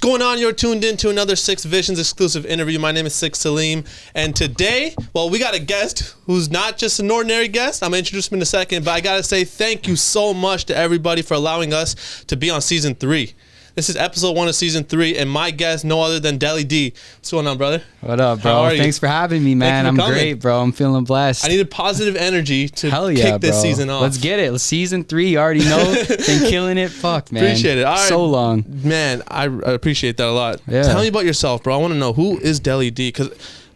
going on? You're tuned in to another Six Visions exclusive interview. My name is Sik Saleem, and today, well, we got a guest who's not just an ordinary guest. I'm going to introduce him in a second, but I got to say thank you so much to everybody for allowing us to be on Season 3. This is episode 1 of Season 3, and my guest, no other than Deli D. What's going on, brother? What up, bro? Thanks for having me, man. I'm great, bro. I'm feeling blessed. I needed positive energy to kick this season off. Let's get it. Season 3, you already know. Been killing it. Fuck, man. Appreciate it. All right. So long. Man, I appreciate that a lot. Yeah. Tell me about yourself, bro. I want to know, who is Deli D? Because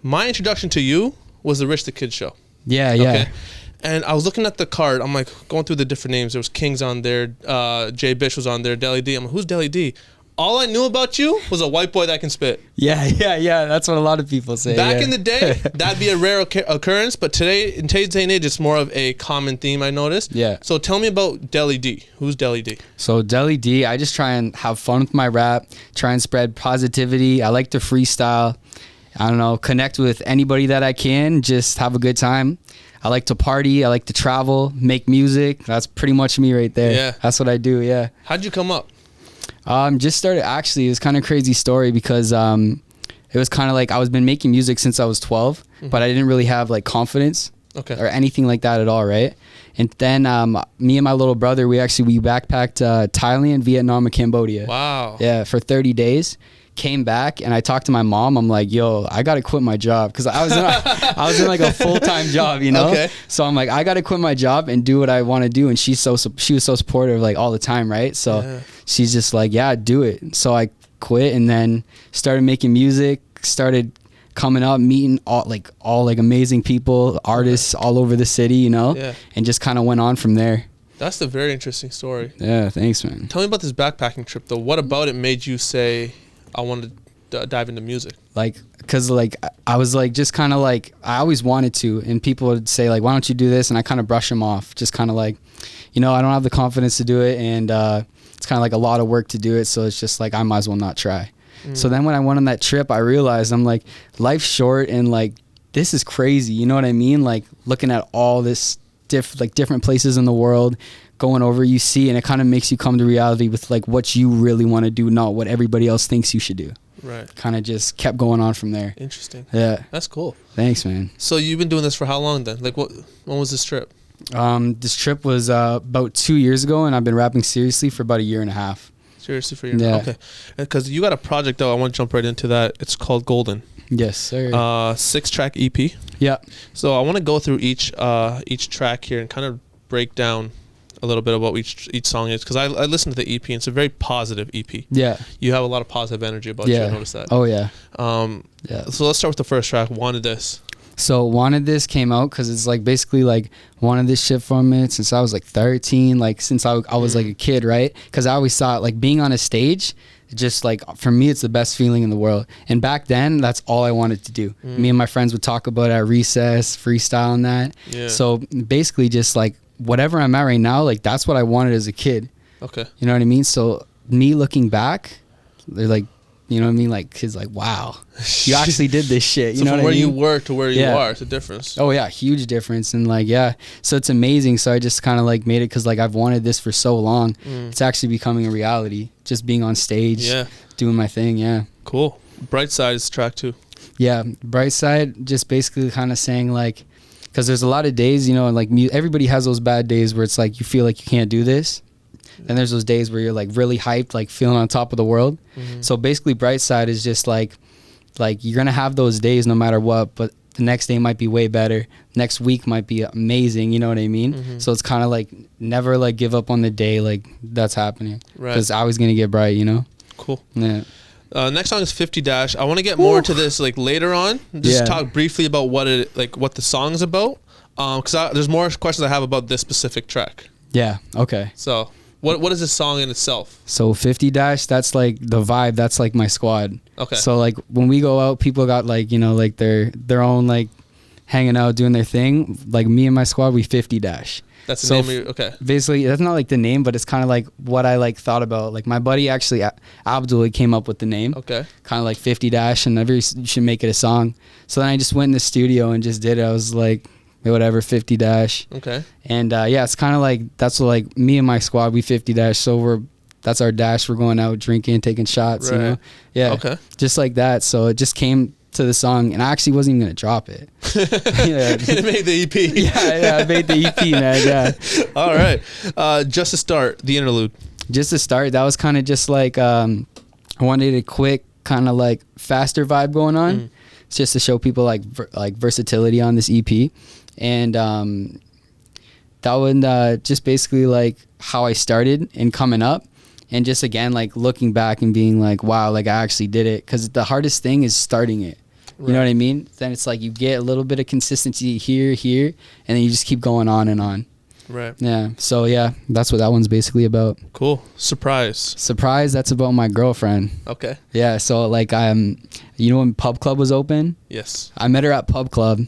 my introduction to you was the Rich the Kid show. Yeah, yeah. Okay? And I was looking at the card. I'm like going through the different names. There was Kings on there. Jay Bish was on there. Deli D. I'm like, who's Deli D? All I knew about you was a white boy that can spit. Yeah. That's what a lot of people say. Back in the day, that'd be a rare occurrence, but today, in today's day and age, it's more of a common theme, I noticed. Yeah. So tell me about Deli D. Who's Deli D? So Deli D, I just try and have fun with my rap, try and spread positivity. I like to freestyle. I don't know, connect with anybody that I can, just have a good time. I like to party. I like to travel, make music. That's pretty much me right there. Yeah. That's what I do, yeah. How'd you come up? Just started, actually, it was kind of crazy story because it was kind of like I was been making music since I was 12, but I didn't really have like confidence or anything like that at all, right? And then me and my little brother, we backpacked Thailand, Vietnam, and Cambodia. Wow. Yeah, for 30 days. Came back and I talked to my mom. I'm like, yo, I gotta quit my job because I was in like a full-time job, you know. Okay. So I'm like, I gotta quit my job and do what I want to do. And she was so supportive, like all the time, right? So she's just like, yeah, do it. So I quit and then started making music. Started coming up, meeting all amazing people, artists all over the city, you know. Yeah. And just kind of went on from there. That's a very interesting story. Yeah, thanks, man. Tell me about this backpacking trip, though. What about it made you say, I wanted to dive into music? Because I was just kind of I always wanted to, and people would say why don't you do this, and I kind of brush them off, just kind of I don't have the confidence to do it, and it's kind of a lot of work to do it, so it's just I might as well not try. So then when I went on that trip, I realized I'm life's short, and this is crazy, you know what I mean? Looking at all this different places in the world, going over, you see, and it kind of makes you come to reality with what you really want to do, not what everybody else thinks you should do. Right. Kind of just kept going on from there. Interesting. Yeah. That's cool. Thanks, man. So you've been doing this for how long then? When was this trip? This trip was about 2 years ago, and I've been rapping seriously for about a year and a half. Seriously for a year? Yeah. Okay. Because you got a project, though. I want to jump right into that. It's called Golden. Yes, sir. 6-track EP. Yeah. So I want to go through each track here and kind of break down a little bit about each song is, because I listened to the EP and it's a very positive EP. Yeah. You have a lot of positive energy about you. I noticed that. Oh yeah. Yeah. So let's start with the first track, Wanted This. So Wanted This came out because it's basically wanted this shit from it since I was 13, since I was a kid, right? Because I always thought being on a stage, just for me, it's the best feeling in the world. And back then, that's all I wanted to do. Me and my friends would talk about it at recess, freestyle and that. Yeah. So basically just whatever I'm at right now, that's what I wanted as a kid. Okay. You know what I mean? So me looking back, they're you know what I mean? Kids wow, you actually did this shit. You so know from what I mean? where you were to where you are, it's a difference. Oh yeah, huge difference. And so it's amazing. So I just kind of made it because I've wanted this for so long. It's actually becoming a reality. Just being on stage, doing my thing. Yeah. Cool. Bright Side is track 2. Yeah, Bright Side, just basically kind of saying because there's a lot of days, you know, everybody has those bad days where it's you feel you can't do this. And there's those days where you're really hyped, feeling on top of the world. So basically Bright Side is just you're going to have those days no matter what, but the next day might be way better. Next week might be amazing. You know what I mean? So it's kind of never give up on the day that's happening. Right. Because I was going to get bright, you know? Cool. Yeah. Next song is 50 Dash. I want to get more into this later on. Just talk briefly about what the song is about. Because there's more questions I have about this specific track. Yeah. Okay. So what is this song in itself? So 50 Dash, that's the vibe. That's my squad. Okay. So when we go out, people got their own hanging out, doing their thing. Me and my squad, we 50 Dash. That's the name of your, okay. Basically, that's not the name, but it's kind of what I thought about. My buddy actually, Abdul, came up with the name. Okay. Kind of 50 Dash, and you should make it a song. So then I just went in the studio and just did it. I was whatever, 50 Dash. Okay. And it's kind of that's what me and my squad, we 50 Dash. So that's our dash. We're going out drinking, taking shots, you know? Yeah. Okay. Just like that. So it just came to the song, and I actually wasn't even going to drop it. Yeah. It made the EP. Yeah, I made the EP, man. Yeah. All right. Just to start, the interlude. Just to start, that was kind of just like, I wanted a quick, kind of like faster vibe going on. It's just to show people like versatility on this EP. And that would just basically like how I started and coming up. And just again, like looking back and being like, wow, like I actually did it. Because the hardest thing is starting it. You know what I mean? Then it's like you get a little bit of consistency here, and then you just keep going on and on. Right. Yeah. So yeah, that's what that one's basically about. Cool. Surprise, that's about my girlfriend. Okay. Yeah. So like you know when Pub Club was open? Yes. I met her at Pub Club.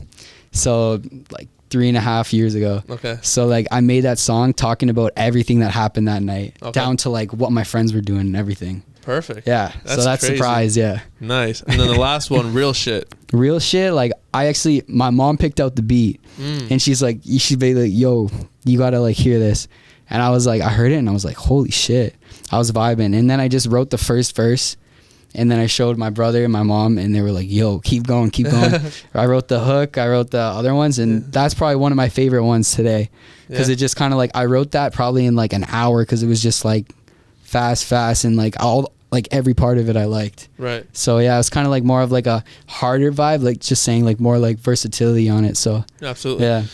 So like 3.5 years ago. Okay. So like I made that song talking about everything that happened that night, down to like what my friends were doing and everything. Perfect. Yeah. So that's crazy. Surprise. Yeah. Nice. And then the last one, Real Shit. Real shit. Like my mom picked out the beat, and she's like, you should be like, yo, you gotta like hear this. And I was like, I heard it, and I was like, holy shit. I was vibing, and then I just wrote the first verse, and then I showed my brother and my mom, and they were like, yo, keep going. I wrote the hook, I wrote the other ones, and that's probably one of my favorite ones today, because it just kind of like, I wrote that probably in like an hour, because it was just like fast, and like every part of it I liked. Right. So yeah, it's kind of like more of like a harder vibe, like just saying like more like versatility on it. So absolutely. Yeah.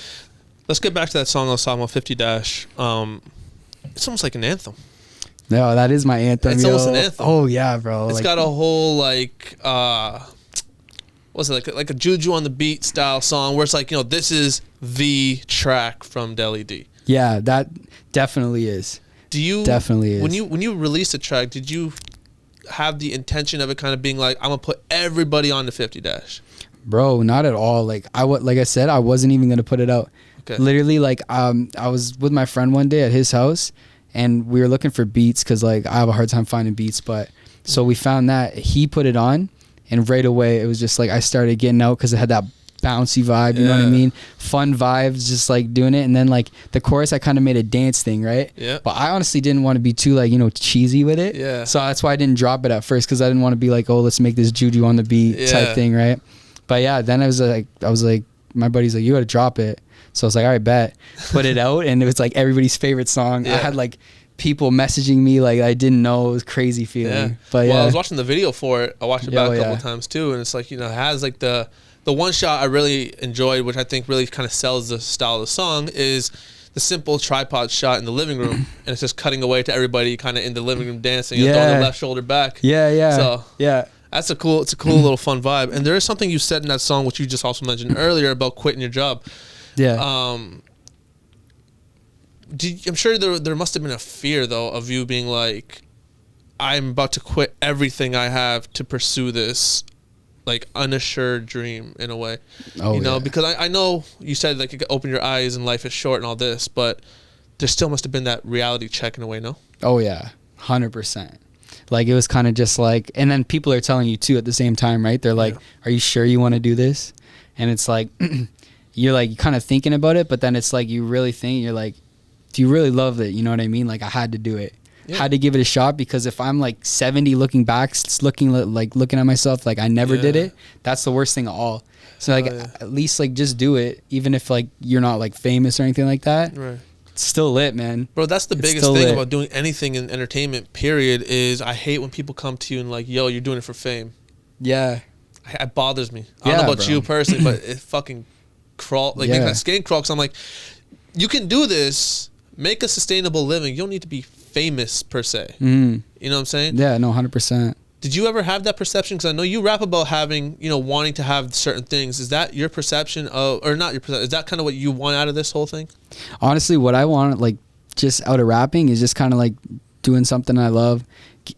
Let's get back to that song I was talking about, 50 Dash. It's almost like an anthem. No, that is my anthem. It's almost an anthem. Oh yeah, bro. It's got a whole like what's it like a Juju on the Beat style song where it's like, you know, this is the track from Deli D. Yeah, that definitely is. Definitely is. When you released a track, did you have the intention of it kind of being like, I'm gonna put everybody on the 50 Dash? Bro, not at all. Like I said, I wasn't even gonna put it out. Okay. Literally, like I was with my friend one day at his house, and we were looking for beats because like I have a hard time finding beats. But so we found that he put it on, and right away it was just like I started getting out because it had that bouncy vibe. You know what I mean? Fun vibes, just like doing it. And then like the chorus, I kind of made a dance thing, right? Yeah. But I honestly didn't want to be too like, you know, cheesy with it. Yeah. So that's why I didn't drop it at first, because I didn't want to be like, oh, let's make this Juju on the Beat type thing, right? But yeah, then I was like, my buddy's like, you got to drop it. So I was like, all right, bet. Put it out, and it was like everybody's favorite song. I had like people messaging me like I didn't know. It was crazy feeling. Yeah. But well, I was watching the video for it. I watched it back a couple of times too, and it's like, you know, it has like the one shot I really enjoyed, which I think really kind of sells the style of the song, is the simple tripod shot in the living room, and it's just cutting away to everybody kind of in the living room dancing, and throwing the left shoulder back. So that's a cool little fun vibe. And there is something you said in that song, which you just also mentioned earlier, about quitting your job. Yeah. I'm sure there must have been a fear though of you being like, I'm about to quit everything I have to pursue this like unassured dream in a way. You know, because I know you said like you could open your eyes and life is short and all this, but there still must have been that reality check in a way, no? Oh yeah, 100%. Like it was kind of just like, and then people are telling you too at the same time, right? They're like, are you sure you want to do this? And it's like, you're like kind of thinking about it, but then it's like you really think, you're like, do you really love it? You know what I mean? Like I had to do it. Had to give it a shot, because if I'm like 70 looking back, looking at myself like I never did it, that's the worst thing of all. So like at least like just do it, even if like you're not like famous or anything like that. Right. It's still lit, man. Bro, that's the biggest thing about doing anything in entertainment, period, is I hate when people come to you and like, yo, you're doing it for fame. Yeah. It bothers me. I don't know about you personally, but it fucking makes my skin crawl, because I'm like, you can do this, make a sustainable living. You don't need to be famous per se. You know what I'm saying? Yeah, no, 100%. Did you ever have that perception? Because I know you rap about having, you know, wanting to have certain things. Is that your perception of, or not your perception, is that kind of what you want out of this whole thing? Honestly, what I want, like, just out of rapping is just kind of like doing something I love,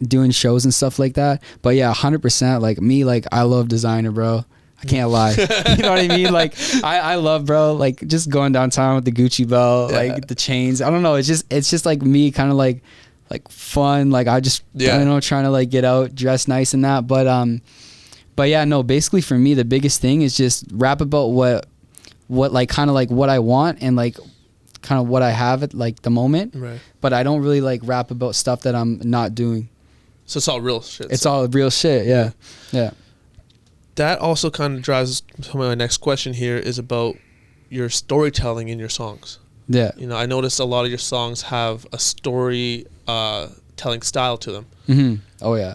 doing shows and stuff like that. But yeah, 100%, like me, like I love designer, bro. I can't lie. You know what I mean? Like I love, bro, like just going downtown with the Gucci belt, like the chains. I don't know. It's just like me, kind of like fun. Like I just, I don't know, trying to like get out, dress nice and that. But yeah, no, basically for me, the biggest thing is just rap about what like kind of like what I want, and like kind of what I have at like the moment. Right. But I don't really like rap about stuff that I'm not doing. So it's all real shit. It's all real shit. Yeah. Yeah. That also kind of drives my next question here is about your storytelling in your songs. Yeah. You know, I noticed a lot of your songs have a story telling style to them. Mm-hmm. Oh yeah.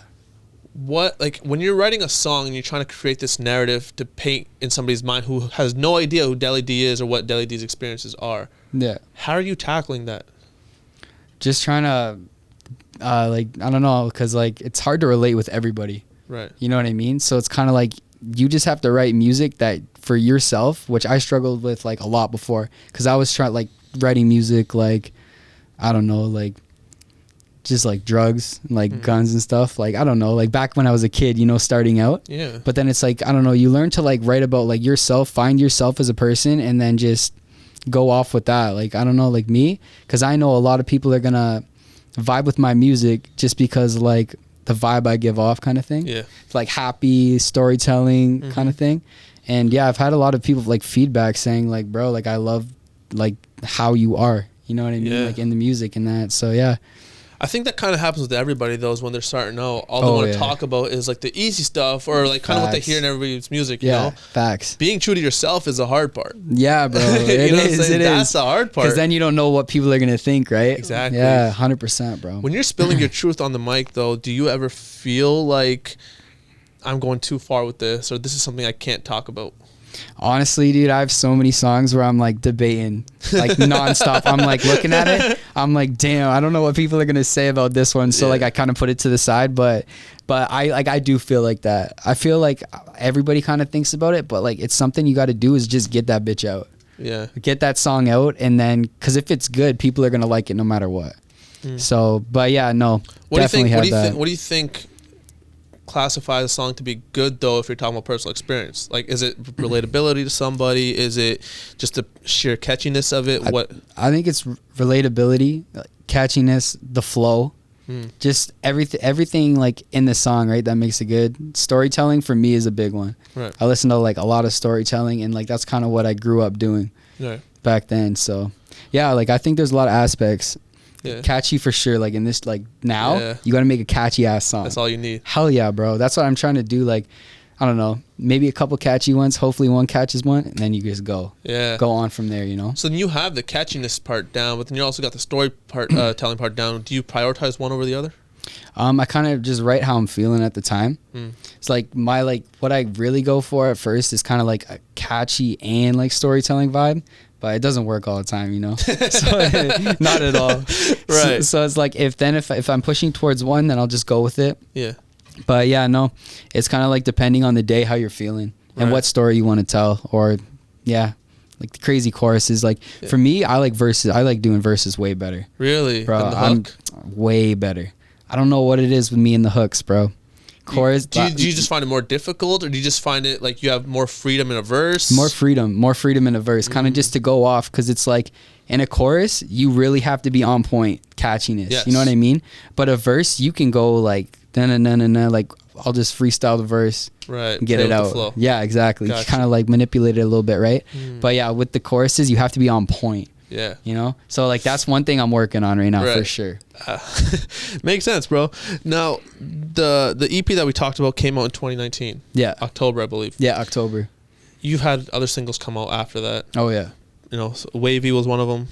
What, like, when you're writing a song and you're trying to create this narrative to paint in somebody's mind who has no idea who Deli D is or what Deli D's experiences are, Yeah. how are you tackling that? Just trying to, like, I don't know, because like it's hard to relate with everybody. Right. You know what I mean? So it's kind of like you just have to write music that for yourself, which I struggled with like a lot before, because I was trying like writing music like, I don't know, like just like drugs, like guns and stuff. Like, I don't know, like back when I was a kid, you know, starting out. Yeah. But then it's like, I don't know, you learn to like write about like yourself, find yourself as a person, and then just go off with that. Like, I don't know, like me, because I know a lot of people are going to vibe with my music just because like the vibe I give off kind of thing. Yeah. It's like happy storytelling kind of thing. And yeah, I've had a lot of people like feedback saying like, bro, like I love like how you are, you know what I mean? Yeah. Like in the music and that. So yeah. I think that kind of happens with everybody, though, is when they're starting out. All they want to talk about is like the easy stuff or like kind of what they hear in everybody's music, you know? Facts. Being true to yourself is the hard part. Yeah, bro. It You know what I'm is. saying? It That's is. the hard part. Because then you don't know what people are going to think, right? Exactly. Yeah, 100%, bro. When you're spilling your truth on the mic, though, do you ever feel like I'm going too far with this or this is something I can't talk about? Honestly, dude, I have so many songs where I'm like debating, like nonstop. I'm like looking at it. I'm like, damn, I don't know what people are gonna say about this one. So like, I kind of put it to the side. But I do feel like that. I feel like everybody kind of thinks about it, but like it's something you got to do is just get that bitch out. Yeah. Get that song out, and then because if it's good, people are gonna like it no matter what. So, but yeah, no, What definitely have that. What do you think classifies a song to be good, though, if you're talking about personal experience? Like, is it relatability to somebody? Is it just the sheer catchiness of it? I think it's relatability, catchiness, the flow, just everything like in the song, right? That makes it good. Storytelling for me is a big one. Right. I listen to like a lot of storytelling, and like that's kind of what I grew up doing back then. So yeah, like I think there's a lot of aspects. Yeah. Catchy for sure. Like in this, like now, you got to make a catchy ass song. That's all you need. Hell yeah, bro. That's what I'm trying to do. Like, I don't know, maybe a couple catchy ones. Hopefully one catches one, and then you just go on from there, you know? So then you have the catchiness part down, but then you also got the story part, telling part down. Do you prioritize one over the other? I kind of just write how I'm feeling at the time. It's like what I really go for at first is kind of like a catchy and like storytelling vibe. But it doesn't work all the time, you know? So, not at all. Right. So it's like if I'm pushing towards one, then I'll just go with it. Yeah. But yeah, no, it's kind of like depending on the day, how you're feeling and what story you want to tell. Or like the crazy choruses. Like for me, I like verses. I like doing verses way better. Really? Bro, Than the hook? I'm way better. I don't know what it is with me and the hooks, bro. Chorus. Do you just find it more difficult, or do you just find it like you have more freedom in a verse? More freedom in a verse, kind of just to go off, because it's like in a chorus you really have to be on point, catchiness. Yes. You know what I mean? But a verse you can go like na like I'll just freestyle the verse, right? And get it out. Flow. Yeah, exactly. Gotcha. Kind of like manipulate it a little bit, right? But yeah, with the choruses you have to be on point. Yeah. You know? So like that's one thing I'm working on right now for Right. sure. Makes sense, bro. Now, the EP that we talked about came out in 2019. Yeah. October, I believe. Yeah, October. You've had other singles come out after that. Oh yeah. You know, so Wavy was one of them.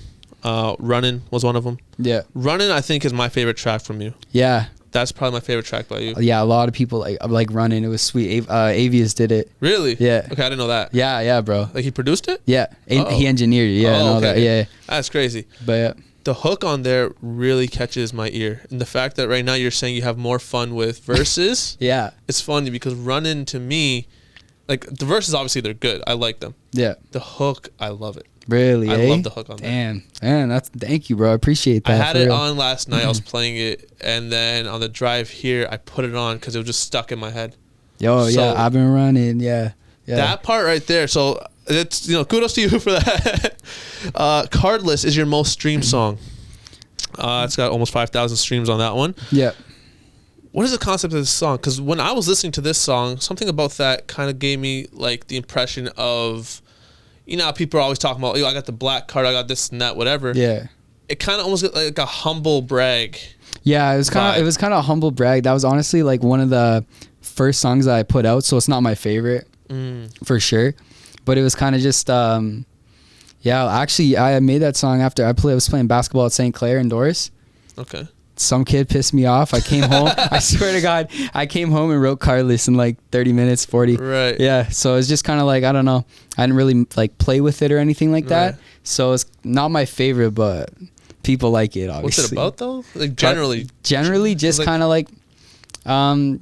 Runnin' was one of them. Yeah. Runnin', I think, is my favorite track from you. Yeah. That's probably my favorite track by you. Yeah, a lot of people like Running. It was sweet. Avius did it. Really? Yeah. Okay, I didn't know that. Yeah, bro. Like he produced it? Yeah, he engineered it. Yeah, Oh, and all okay. that. Yeah, That's crazy. but yeah. The hook on there really catches my ear. And the fact that right now you're saying you have more fun with verses, Yeah, it's funny because Runnin' to me, like the verses, obviously they're good. I like them. yeah. The hook, I love it. Really, I love the hook on there. Damn, thank you, bro. I appreciate that. I had for it real. on last night. I was playing it, and then on the drive here, I put it on because it was just stuck in my head. Yo, So- yeah, I've been running. Yeah. That part right there. So it's, you know, kudos to you for that. Cardless is your most streamed song. It's got almost 5,000 streams on that one. Yeah. What is the concept of this song? Because when I was listening to this song, something about that kind of gave me like the impression of you know how people are always talking about, yo, I got the black card, I got this and that, whatever. Yeah. It kind of almost like a humble brag. Yeah, it was kind of a humble brag. That was honestly like one of the first songs that I put out, so it's not my favorite for sure. But it was kind of just actually I made that song after I was playing basketball at St. Clair indoors. Okay. Some kid pissed me off. I came home. I swear to God, I came home and wrote Carlos in like 30 minutes, 40. Right. Yeah. So it's just kind of like, I don't know. I didn't really like play with it or anything like that. Right. So it's not my favorite, but people like it, obviously. What's it about though? Like generally just like, kind of like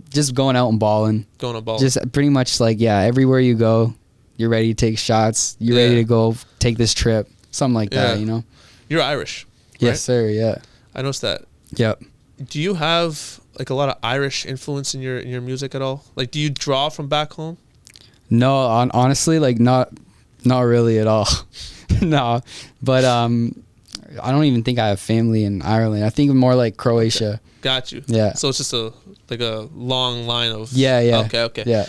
just going out and balling. Going to ball. Just pretty much like, yeah, everywhere you go, you're ready to take shots. You're ready to go take this trip. Something like that, you know? You're Irish. Right? Yes, sir. Yeah. I noticed that. Yep. Do you have like a lot of Irish influence in your music at all? Like, do you draw from back home? No, honestly, like not really at all. No, but I don't even think I have family in Ireland. I think more like Croatia. Okay. Got you. Yeah. So it's just a long line of. Yeah. Okay. Yeah.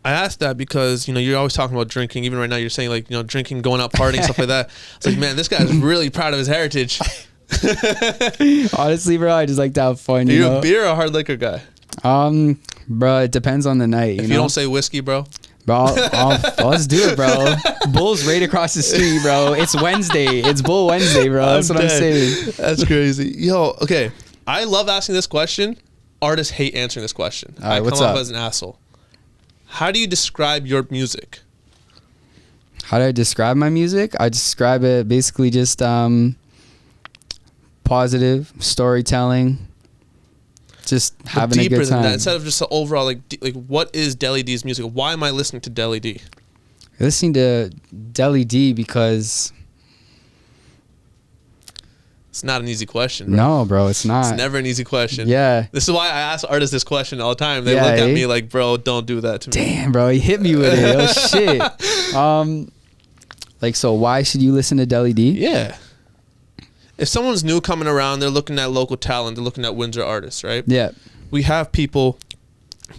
I asked that because, you know, you're always talking about drinking. Even right now, you're saying like, you know, drinking, going out partying, stuff like that. It's like, man, this guy's really proud of his heritage. Honestly, bro, I just like to have fun. Are you you know? a beer or a hard liquor guy? Bro, it depends on the night. If you don't say whiskey, bro. Bro, let's do it, bro. Bull's right across the street, bro. It's Wednesday. It's Bull Wednesday, bro. That's what I'm saying. That's crazy. Yo, okay. I love asking this question. Artists hate answering this question. All right, I what's come up? off as an asshole. How do you describe your music? How do I describe my music? I describe it basically just positive storytelling, just having a deeper good time. than that, instead of just the overall like what is Deli D's music? Why am I listening to Deli D? Listening to Deli D because it's not an easy question, bro. No, bro, it's not. It's never an easy question. Yeah. This is why I ask artists this question all the time. They look at me like, bro, don't do that to me. Damn, bro, he hit me with it. Oh shit. Like, so why should you listen to Deli D? Yeah. If someone's new coming around, they're looking at local talent, they're looking at Windsor artists, right? Yeah. We have people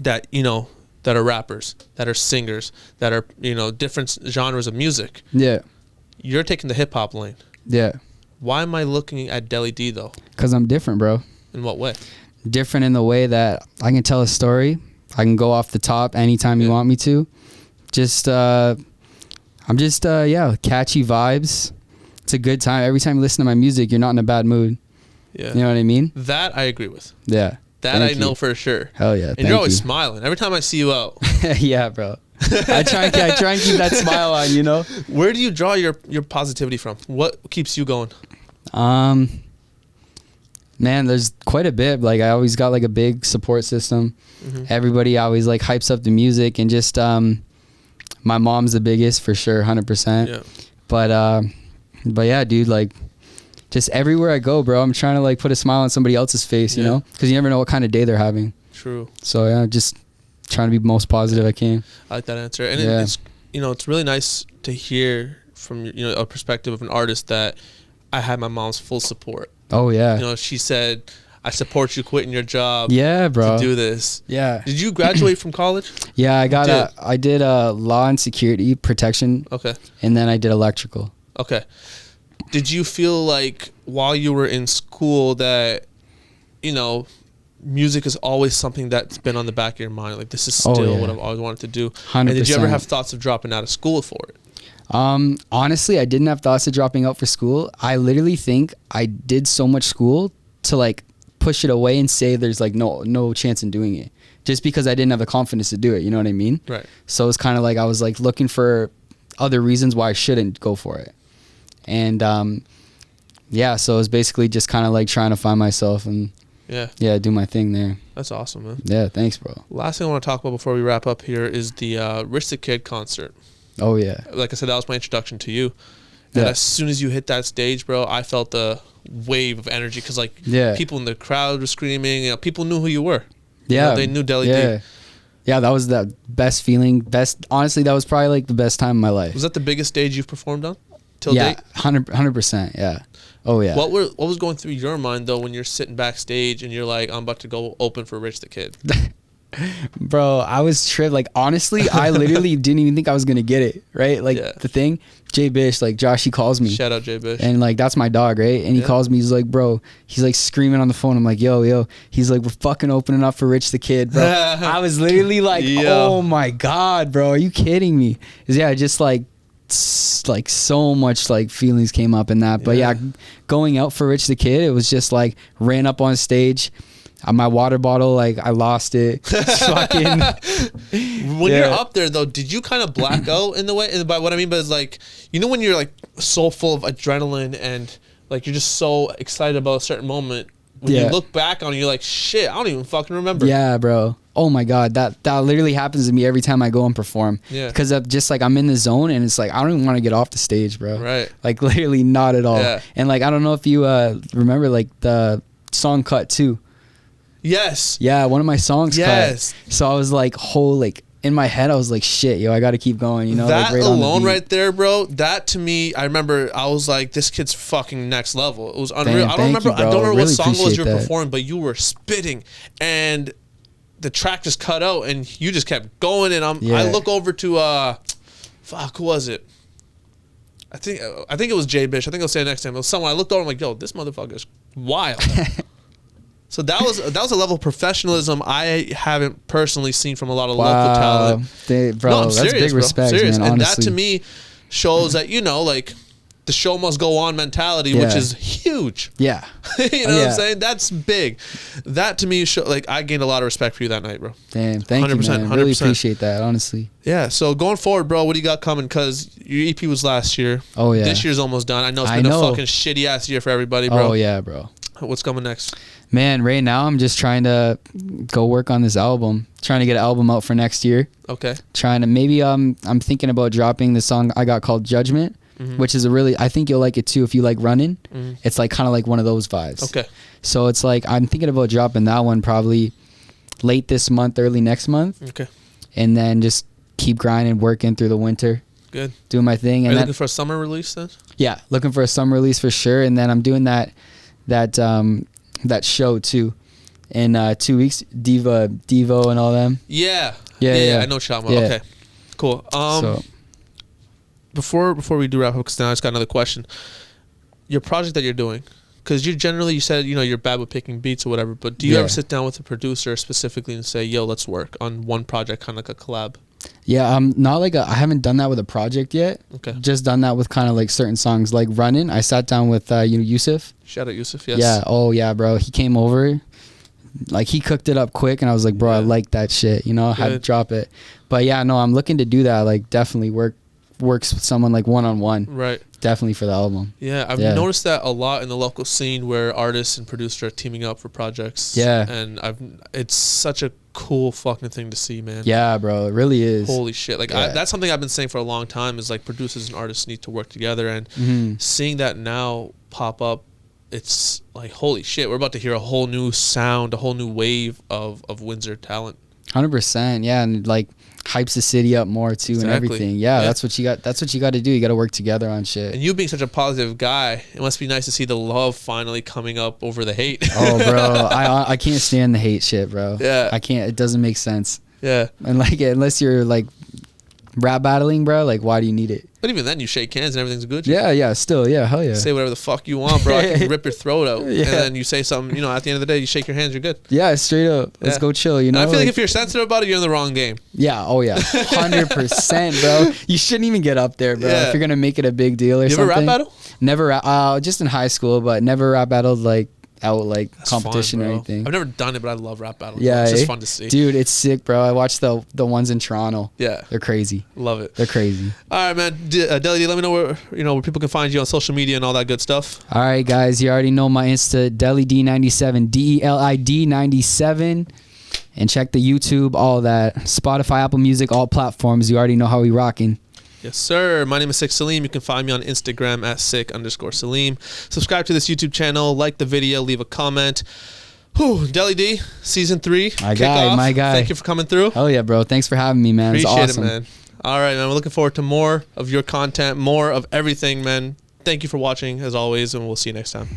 that, you know, that are rappers, that are singers, that are, you know, different genres of music. Yeah. You're taking the hip hop lane. Yeah. Why am I looking at Deli D though? Because I'm different, bro. In what way? Different in the way that I can tell a story. I can go off the top anytime you want me to. Just, I'm just, catchy vibes. It's a good time. Every time you listen to my music, you're not in a bad mood. Yeah. You know what I mean? That I agree with. Yeah. That I know for sure. Hell yeah. And you're always smiling. Every time I see you out. Yeah, bro. I try and keep that smile on, you know? Where do you draw your positivity from? What keeps you going? Man, there's quite a bit. Like, I always got like a big support system. Mm-hmm. Everybody always like hypes up the music, and just my mom's the biggest for sure, 100%. Yeah. But yeah, dude, like, just everywhere I go, bro, I'm trying to like put a smile on somebody else's face, you know, because you never know what kind of day they're having. True. So yeah, just trying to be most positive I can. I like that answer, and it's, you know, it's really nice to hear from, you know, a perspective of an artist that I had my mom's full support. Oh yeah. You know, she said, I support you quitting your job. Yeah, bro. To do this. Yeah. Did you graduate from college? Yeah, I did law and security protection. Okay. And then I did electrical. Okay. Did you feel like while you were in school that, you know, music is always something that's been on the back of your mind? Like, this is still what I've always wanted to do. 100%. And did you ever have thoughts of dropping out of school for it? Honestly, I didn't have thoughts of dropping out for school. I literally think I did so much school to like push it away and say there's like no chance in doing it, just because I didn't have the confidence to do it. You know what I mean? Right. So it's kind of like I was like looking for other reasons why I shouldn't go for it. And so it was basically just kind of like trying to find myself and do my thing there. That's awesome, man. Yeah, thanks, bro. Last thing I want to talk about before we wrap up here is the Rich the Kid concert. Oh yeah. Like I said, that was my introduction to you. And as soon as you hit that stage, bro, I felt the wave of energy, because like people in the crowd were screaming. You know, people knew who you were. Yeah, you know, they knew Deli D. Yeah, that was the best feeling. Honestly, that was probably like the best time of my life. Was that the biggest stage you've performed on till date? 100%. Yeah. Oh yeah. What was going through your mind though when you're sitting backstage and you're like, I'm about to go open for Rich the Kid? Bro, I was tripped. Like, honestly, I literally didn't even think I was gonna get it, right? Like, the thing, Jay Bish, like, Josh, he calls me. Shout out Jay Bish. And, like, that's my dog, right? And he calls me. He's like, bro, he's, like, screaming on the phone. I'm like, yo. He's like, we're fucking opening up for Rich the Kid, bro. I was literally like, oh, my God, bro. Are you kidding me? 'Cause, yeah, just, like so much, like, feelings came up in that. But, yeah, going out for Rich the Kid, it was just, like, ran up on stage. My water bottle, like, I lost it. Fucking. When you're up there, though, did you kind of black out in the way? And by what I mean by is, like, you know, when you're, like, so full of adrenaline and, like, you're just so excited about a certain moment. When you look back on it, you're like, shit, I don't even fucking remember. Yeah, bro. Oh my God, that literally happens to me every time I go and perform. Yeah. Because just like I'm in the zone and it's like I don't even want to get off the stage, bro. Right. Like literally not at all. Yeah. And like I don't know if you remember like the song Cut 2. Yes. Yeah, one of my songs cut. So I was like, in my head, I was like, shit, yo, I got to keep going, you know? That like, alone right there, bro, that to me, I remember I was like, this kid's fucking next level. It was unreal. I don't remember really what song it was you were that. performing, but you were spitting and the track just cut out and you just kept going. And I look over to, who was it? I think it was Jay Bish. I think I was standing next to him. It was someone. I looked over, I'm like, yo, this motherfucker's wild. So that was a level of professionalism I haven't personally seen from a lot of local talent. Bro, that's serious, big respect, man, honestly. And that to me shows that, you know, like the show must go on mentality, which is huge. Yeah. You know what I'm saying? That's big. That to me like I gained a lot of respect for you that night, bro. Damn, thank you, man. 100%. Really appreciate that, honestly. Yeah, so going forward, bro, what do you got coming? Because your EP was last year. Oh, yeah. This year's almost done. I know it's been a fucking shitty ass year for everybody, bro. Oh, yeah, bro. What's coming next? Man, right now I'm just trying to go work on this album. Trying to get an album out for next year. Okay. Trying to maybe I'm thinking about dropping the song I got called Judgment, which is I think you'll like it too if you like running. It's like kind of like one of those vibes. Okay. So it's like I'm thinking about dropping that one probably late this month, early next month. Okay. And then just keep grinding, working through the winter. Good. Doing my thing. Are and you looking for a summer release then? Yeah, looking for a summer release for sure. And then I'm doing that show too in 2 weeks. Devo and all them. Yeah. I know what you're talking about. Okay, cool. So before we do wrap up, because now I just got another question. Your project that you're doing, because you said, you know, you're bad with picking beats or whatever, but do you ever sit down with a producer specifically and say, yo, let's work on one project, kind of like a collab? Yeah, not like I haven't done that with a project yet. Okay. Just done that with kind of like certain songs, like Running. I sat down with Yusuf. Shout out Yusuf, yes. Yeah. Oh yeah, bro. He came over, like he cooked it up quick, and I was like, bro, I like that shit. You know, I had to drop it. But yeah, no, I'm looking to do that. Like definitely works with someone like one-on-one. Right. Definitely for the album. Yeah, I've noticed that a lot in the local scene where artists and producers are teaming up for projects. Yeah. And it's such a cool fucking thing to see, man. Yeah, bro, it really is. Holy shit. Like that's something I've been saying for a long time is like producers and artists need to work together, and seeing that now pop up, it's like, holy shit, we're about to hear a whole new sound, a whole new wave of Windsor talent. 100%, yeah, and like hypes the city up more too. Exactly. And everything. Yeah, that's what you got. That's what you got to do. You got to work together on shit. And you being such a positive guy, it must be nice to see the love finally coming up over the hate. Oh, bro, I can't stand the hate shit, bro. Yeah, I can't. It doesn't make sense. Yeah, and like unless you're like rap battling, bro, like why do you need it? But even then, you shake hands and everything's good. Yeah, still, yeah, hell yeah. Say whatever the fuck you want, bro. I can rip your throat out. And then you say something, you know, at the end of the day, you shake your hands, you're good. Yeah, straight up. Let's go chill, you know? And I feel like if you're sensitive about it, you're in the wrong game. Yeah, oh yeah. 100%, bro. You shouldn't even get up there, bro. If you're going to make it a big deal or something. You ever rap battle? Never, just in high school, but never rap battled like out like that's competition fun, or anything. I've never done it, but I love rap battles. Yeah, it's just fun to see. Dude, it's sick, bro. I watched the ones in Toronto. Yeah, they're crazy. Love it. They're crazy. All right, man. Deli D, let me know where people can find you on social media and all that good stuff. All right, guys. You already know my Insta, Deli D97, DELID 97, and check the YouTube, all that. Spotify, Apple Music, all platforms. You already know how we rocking. Yes, sir. My name is Sik Saleem. You can find me on Instagram at Sik_Saleem. Subscribe to this YouTube channel, like the video, leave a comment. Whew, Deli D, season 3. My guy. Thank you for coming through. Oh yeah, bro. Thanks for having me, man. Appreciate it's awesome. it, man. All right, man. We're looking forward to more of your content, more of everything, man. Thank you for watching, as always, and we'll see you next time.